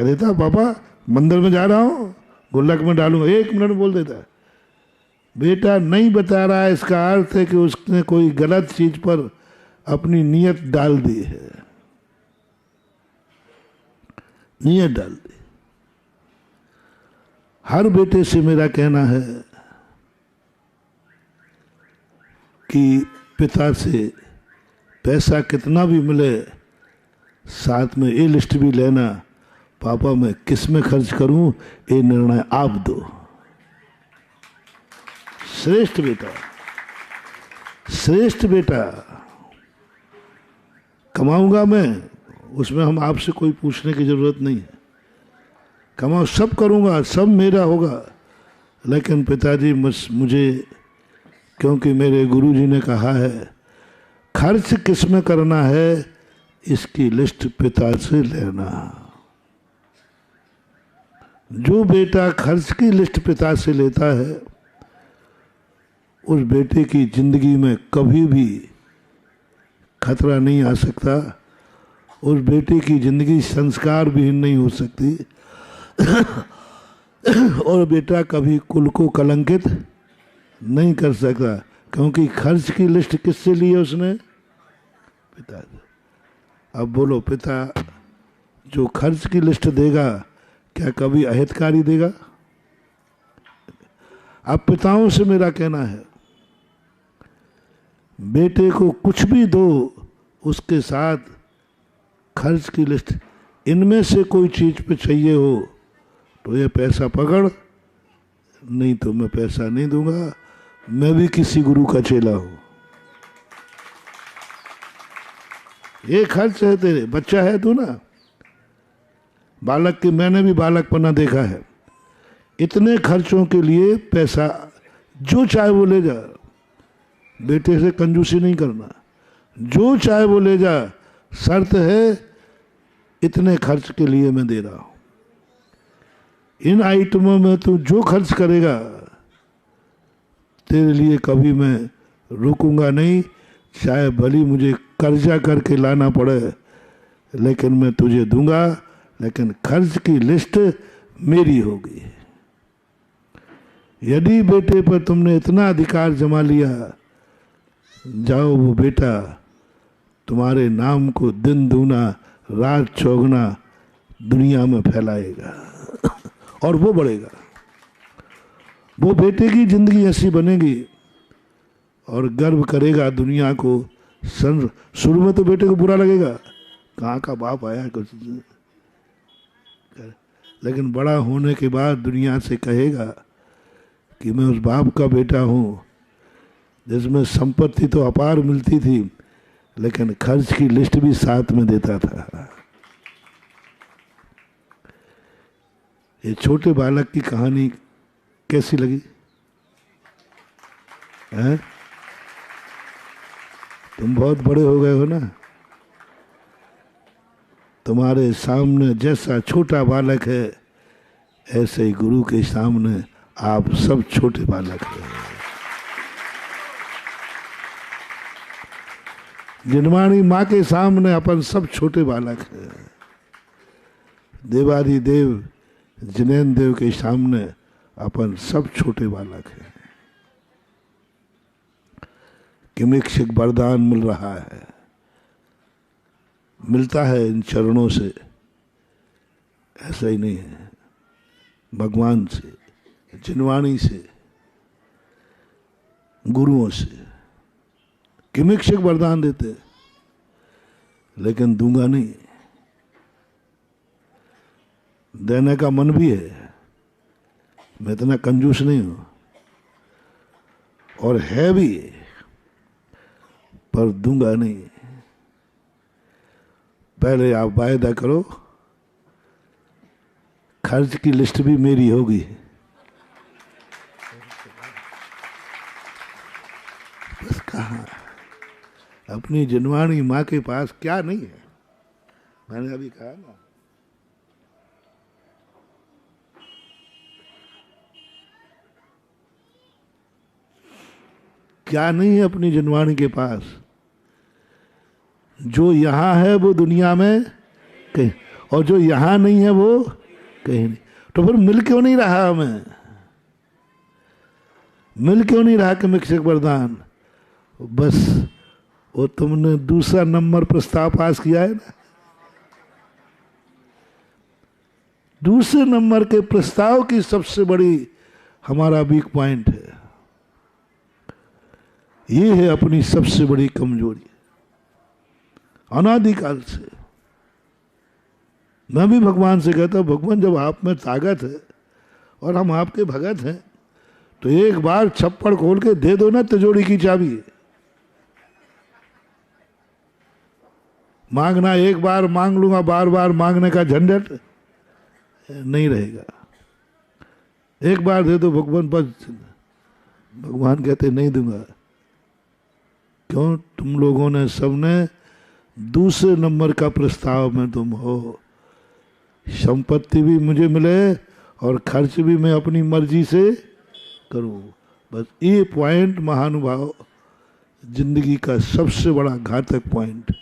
कह देता पापा मंदिर में जा रहा हूँ, गुल्लक में डालूंगा, 1 मिनट में बोल देता है। बेटा नहीं बता रहा है, इसका अर्थ है कि उसने कोई गलत चीज पर अपनी नीयत डाल दी है, नीयत डाल दी। हर बेटे से मेरा कहना है कि पिता से पैसा कितना भी मिले, साथ में ये लिस्ट भी लेना, पापा मैं किस में खर्च करूं ये निर्णय आप दो। श्रेष्ठ बेटा, श्रेष्ठ बेटा, कमाऊंगा मैं, उसमें हम आपसे कोई पूछने की जरूरत नहीं है। कमाओ, सब करूंगा, सब मेरा होगा, लेकिन पिताजी मुझे, क्योंकि मेरे गुरुजी ने कहा है खर्च किस में करना है इसकी लिस्ट पिता से लेना। जो बेटा खर्च की लिस्ट पिता से लेता है उस बेटे की जिंदगी में कभी भी खतरा नहीं आ सकता, उस बेटे की जिंदगी संस्कार विहीन नहीं हो सकती और बेटा कभी कुल को कलंकित नहीं कर सकता, क्योंकि खर्च की लिस्ट किससे ली है उसने? पिता से। अब बोलो, पिता जो खर्च की लिस्ट देगा क्या कभी अहितकारी देगा? अब पिताओं से मेरा कहना है, बेटे को कुछ भी दो, उसके साथ खर्च की लिस्ट, इनमें से कोई चीज पे चाहिए हो तो ये पैसा पकड़, नहीं तो मैं पैसा नहीं दूंगा, मैं भी किसी गुरु का चेला हूं। ये खर्च है तेरे, बच्चा है तू ना, बालक के, मैंने भी बालकपना देखा है, इतने खर्चों के लिए पैसा जो चाहे वो ले जा, बेटे से कंजूसी नहीं करना, जो चाहे वो ले जा, शर्त है इतने खर्च के लिए मैं दे रहा हूं, इन आइटमों में तू जो खर्च करेगा तेरे लिए कभी मैं रुकूंगा नहीं, चाहे भली मुझे कर्जा करके लाना पड़े, लेकिन मैं तुझे दूंगा, लेकिन खर्च की लिस्ट मेरी होगी। यदि बेटे पर तुमने इतना अधिकार जमा लिया, जाओ वो बेटा तुम्हारे नाम को दिन दूना रात चौगुना दुनिया में फैलाएगा और वो बढ़ेगा, वो बेटे की जिंदगी ऐसी बनेगी और गर्व करेगा दुनिया को। शुरू में तो बेटे को बुरा लगेगा, कहाँ का बाप आया कुछ, लेकिन बड़ा होने के बाद दुनिया से कहेगा कि मैं उस बाप का बेटा हूँ जिसमें संपत्ति तो अपार मिलती थी, लेकिन खर्च की लिस्ट भी साथ में देता था। ये छोटे बालक की कहानी कैसी लगी है? तुम बहुत बड़े हो गए हो ना, तुम्हारे सामने जैसा छोटा बालक है ऐसे ही गुरु के सामने आप सब छोटे बालक हैं। जिनवाणी माँ के सामने अपन सब छोटे बालक हैं। देवादि देव जिनेन्द्र देव के सामने अपन सब छोटे बालक हैं। किमिक्षिक वरदान मिल रहा है, मिलता है इन चरणों से, ऐसा ही नहीं है, भगवान से, जिनवाणी से, गुरुओं से किमिक्षिक वरदान देते, लेकिन दूंगा नहीं। देने का मन भी है, मैं इतना कंजूस नहीं हूं, और है भी, पर दूंगा नहीं। पहले आप वायदा करो, खर्च की लिस्ट भी मेरी होगी। बस कहाँ, अपनी जिनवाणी माँ के पास क्या नहीं है? मैंने अभी कहा ना, क्या नहीं है अपनी जिनवाणी के पास? जो यहां है वो दुनिया में कहीं, और जो यहाँ नहीं है वो कहीं नहीं। तो फिर मिल क्यों नहीं रहा हमें? मिल क्यों नहीं रहा क्रमिक वरदान? बस वो तुमने दूसरा नंबर प्रस्ताव पास किया है ना, दूसरे नंबर के प्रस्ताव की सबसे बड़ी हमारा वीक पॉइंट है। ये है अपनी सबसे बड़ी कमजोरी। अनादिकाल से मैं भी भगवान से कहता हूं, भगवान जब आप में ताकत है और हम आपके भगत हैं तो एक बार छप्पड़ खोल के दे दो ना तिजोरी की चाबी। मांगना एक बार मांग लूंगा, बार बार मांगने का झंझट नहीं रहेगा। एक बार दे दो भगवान, बस। भगवान कहते नहीं दूंगा। क्यों? तुम लोगों ने सबने दूसरे नंबर का प्रस्ताव में तुम हो। संपत्ति भी मुझे मिले और खर्च भी मैं अपनी मर्जी से करूं। बस ये पॉइंट महानुभाव जिंदगी का सबसे बड़ा घातक पॉइंट है।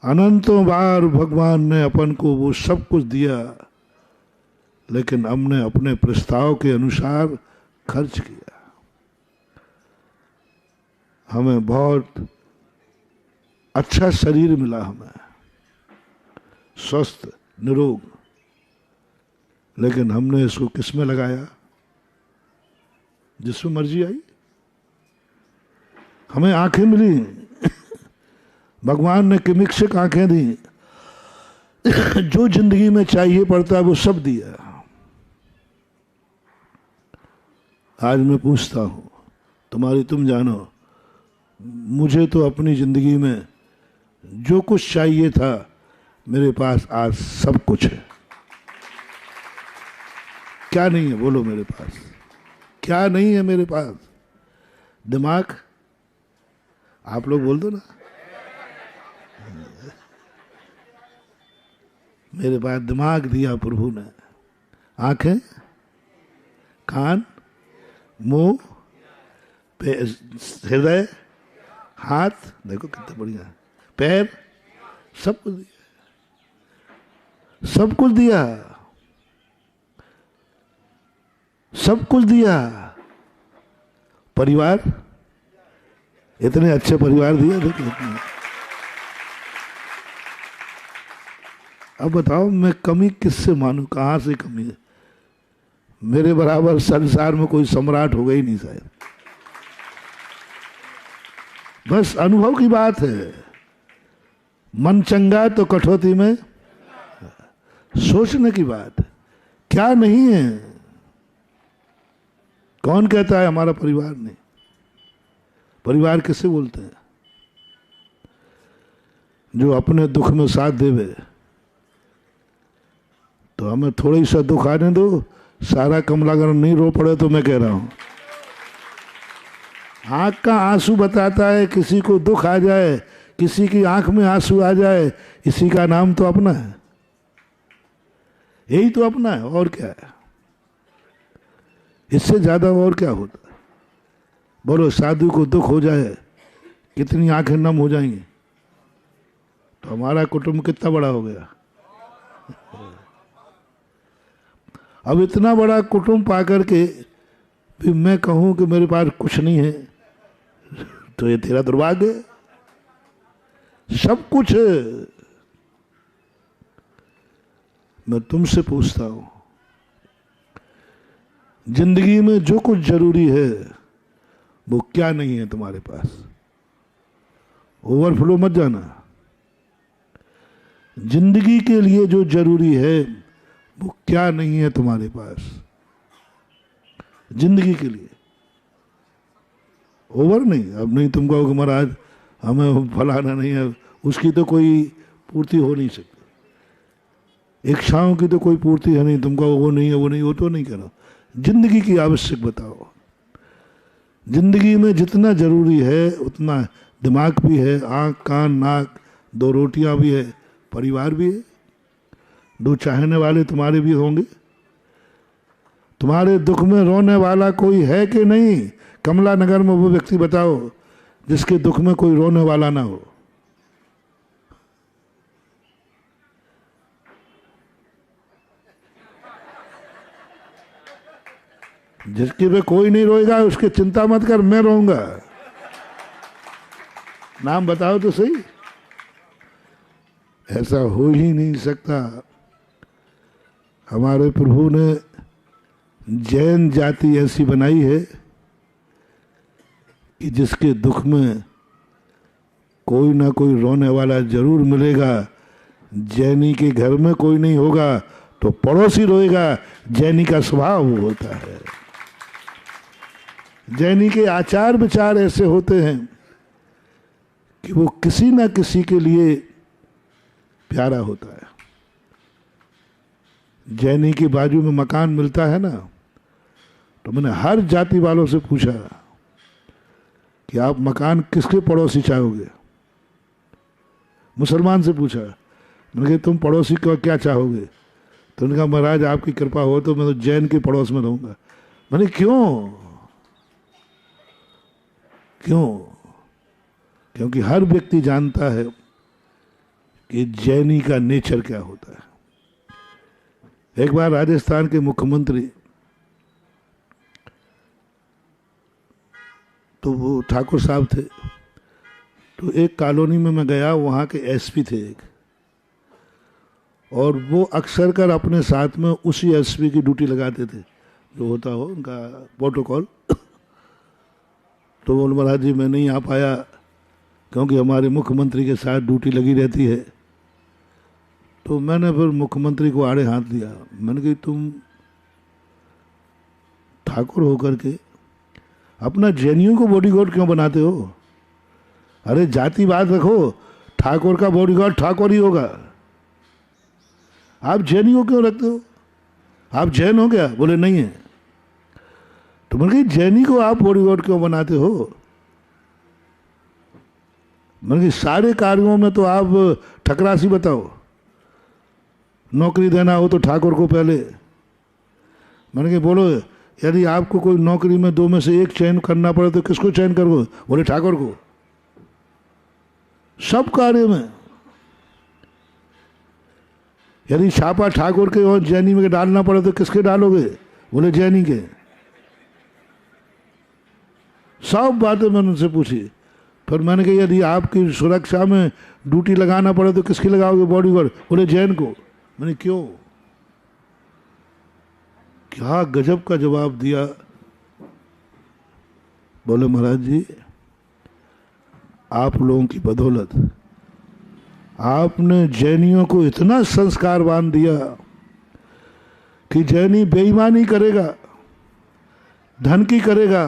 अनंतों बार भगवान ने अपन को वो सब कुछ दिया, लेकिन हमने अपने प्रस्ताव के अनुसार खर्च किया। हमें बहुत अच्छा शरीर मिला, हमें स्वस्थ निरोग, लेकिन हमने इसको किस में लगाया? जिसमें मर्जी आई। हमें आंखें मिली, भगवान ने किमिक्षक आंखें दी, जो जिंदगी में चाहिए पड़ता है वो सब दिया। आज मैं पूछता हूं, तुम्हारी तुम जानो, मुझे तो अपनी जिंदगी में जो कुछ चाहिए था मेरे पास आज सब कुछ है। क्या नहीं है बोलो मेरे पास? क्या नहीं है मेरे पास? दिमाग? आप लोग बोल दो ना। मेरे पास दिमाग दिया प्रभु ने, आंखें, कान, मुंह, हृदय, हाथ, देखो कितना बढ़िया, पैर, सब कुछ दिया, सब कुछ दिया, सब कुछ दिया। परिवार, इतने अच्छे परिवार दिए। देखो अब बताओ मैं कमी किससे मानूं? कहां से कमी है? मेरे बराबर संसार में कोई सम्राट होगा ही नहीं शायद। बस अनुभव की बात है। मन चंगा तो कठौती में, सोचने की बात है। क्या नहीं है? कौन कहता है हमारा परिवार नहीं? परिवार किसे बोलते हैं? जो अपने दुख में साथ देवे। तो हमें थोड़ी सा दुख आने दो, सारा कमलागढ़ नहीं रो पड़े तो मैं कह रहा हूं। आंख का आंसू बताता है, किसी को दुख आ जाए, किसी की आंख में आंसू आ जाए, इसी का नाम तो अपना है। यही तो अपना है, और क्या है? इससे ज्यादा और क्या होता है? बोलो, साधु को दुख हो जाए कितनी आंखें नम हो जाएंगी? तो हमारा कुटुंब कितना बड़ा हो गया। अब इतना बड़ा कुटुंब पाकर के भी मैं कहूं कि मेरे पास कुछ नहीं है, तो ये तेरा दुर्भाग्य है। सब कुछ है। मैं तुमसे पूछता हूं, जिंदगी में जो कुछ जरूरी है वो क्या नहीं है तुम्हारे पास? ओवरफ्लो मत जाना। जिंदगी के लिए जो जरूरी है वो क्या नहीं है तुम्हारे पास? जिंदगी के लिए ओवर नहीं। अब नहीं तुम कहोगे महाराज हमें फलाना नहीं है, उसकी तो कोई पूर्ति हो नहीं सकती। इच्छाओं की तो कोई पूर्ति है नहीं। तुम कहो वो नहीं है, वो नहीं, वो तो नहीं करो। जिंदगी की आवश्यक बताओ। जिंदगी में जितना जरूरी है उतना दिमाग भी है, आँख, कान, नाक, 2 रोटियां भी है, परिवार भी है, 2 चाहने वाले तुम्हारे भी होंगे। तुम्हारे दुख में रोने वाला कोई है कि नहीं? कमला नगर में वो व्यक्ति बताओ जिसके दुख में कोई रोने वाला ना हो। जिसके पे कोई नहीं रोएगा उसकी चिंता मत कर, मैं रोऊंगा। नाम बताओ तो सही। ऐसा हो ही नहीं सकता। हमारे प्रभु ने जैन जाति ऐसी बनाई है कि जिसके दुख में कोई ना कोई रोने वाला जरूर मिलेगा। जैनी के घर में कोई नहीं होगा तो पड़ोसी रोएगा। जैनी का स्वभाव वो होता है। जैनी के आचार विचार ऐसे होते हैं कि वो किसी ना किसी के लिए प्यारा होता है। जैनी के बाजू में मकान मिलता है ना, तो मैंने हर जाति वालों से पूछा कि आप मकान किसके पड़ोसी चाहोगे। मुसलमान से पूछा, मैंने कहा तुम पड़ोसी को क्या चाहोगे? तो उन्होंने कहा महाराज आपकी कृपा हो तो मैं तो जैन के पड़ोस में रहूंगा। मैंने क्यों? क्योंकि हर व्यक्ति जानता है कि जैनी का नेचर क्या होता है। एक बार राजस्थान के मुख्यमंत्री, तो वो ठाकुर साहब थे, तो एक कॉलोनी में मैं गया, वहाँ के एसपी थे एक, और वो अक्सर कर अपने साथ में उसी एसपी की ड्यूटी लगाते थे जो होता हो उनका प्रोटोकॉल। तो बोल महाराज जी मैं नहीं आ पाया क्योंकि हमारे मुख्यमंत्री के साथ ड्यूटी लगी रहती है। तो मैंने फिर मुख्यमंत्री को आड़े हाथ दिया। मैंने कहा तुम ठाकुर होकर के अपना जैनियों को बॉडीगार्ड क्यों बनाते हो? अरे जातिवाद रखो, ठाकुर का बॉडीगार्ड ठाकुर ही होगा। आप जैनियों क्यों रखते हो? आप जैन हो क्या? बोले नहीं है। तो मैंने कहा जैनी को आप बॉडीगार्ड क्यों बनाते हो? मैंने कहा सारे कार्यों में तो आप ठकरासी बताओ। नौकरी देना हो तो ठाकुर को पहले। मैंने कहा बोलो यदि आपको कोई नौकरी में दो में से एक चयन करना पड़े तो किसको चयन करोगे? बोले ठाकुर को। सब कार्य में यदि छापा ठाकुर के और जैनी में डालना पड़े तो किसके डालोगे? बोले जैनी के। सब बातें मैंने उनसे पूछी। फिर मैंने कहा यदि आपकी सुरक्षा में ड्यूटी लगाना पड़े तो किसकी लगाओगे बॉडीगार्ड? बोले जैन को। मैंने क्यों? क्या गजब का जवाब दिया। बोले महाराज जी आप लोगों की बदौलत आपने जैनियों को इतना संस्कारवान दिया कि जैनी बेईमानी करेगा, धन की करेगा,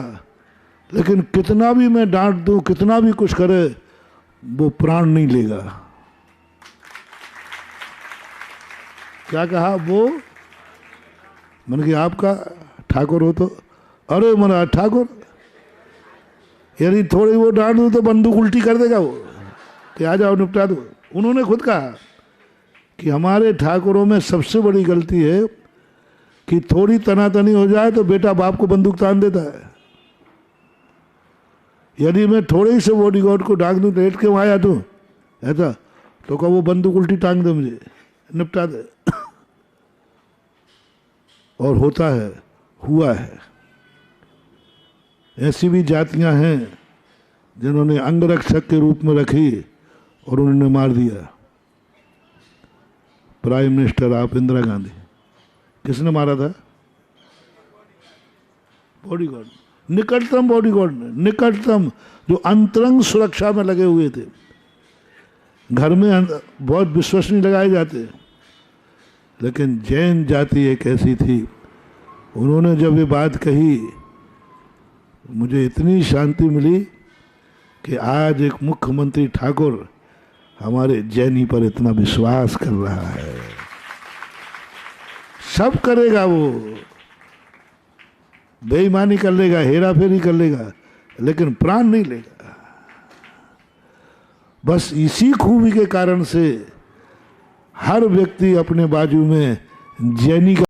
लेकिन कितना भी मैं डांट दूं, कितना भी कुछ करे, वो प्राण नहीं लेगा। क्या कहा वो? मैंने कहा आपका ठाकुर हो तो? अरे महाराज ठाकुर यदि थोड़ी वो डांट दो तो बंदूक उल्टी कर देगा वो कि आ जाओ निपटा दो। उन्होंने खुद कहा कि हमारे ठाकुरों में सबसे बड़ी गलती है कि थोड़ी तनातनी हो जाए तो बेटा बाप को बंदूक तान देता है। यदि मैं थोड़े ही से बॉडीगार्ड को डांग दूं, लेट क्यों आया तू ऐसा, तो कहा वो बंदूक उल्टी टांग दे, मुझे निपटा दे। और होता है, हुआ है। ऐसी भी जातियां हैं जिन्होंने अंगरक्षक के रूप में रखी और उन्होंने मार दिया। प्राइम मिनिस्टर आप इंदिरा गांधी, किसने मारा था? बॉडीगार्ड, निकटतम बॉडीगार्ड ने, निकटतम जो अंतरंग सुरक्षा में लगे हुए थे। घर में बहुत विश्वसनीय लगाए जाते, लेकिन जैन जाति एक ऐसी थी, उन्होंने जब ये बात कही मुझे इतनी शांति मिली कि आज एक मुख्यमंत्री ठाकुर हमारे जैनी पर इतना विश्वास कर रहा है। सब करेगा वो, बेईमानी कर लेगा, हेरा फेरी कर लेगा, लेकिन प्राण नहीं लेगा। बस इसी खूबी के कारण से हर व्यक्ति अपने बाजू में जैनी का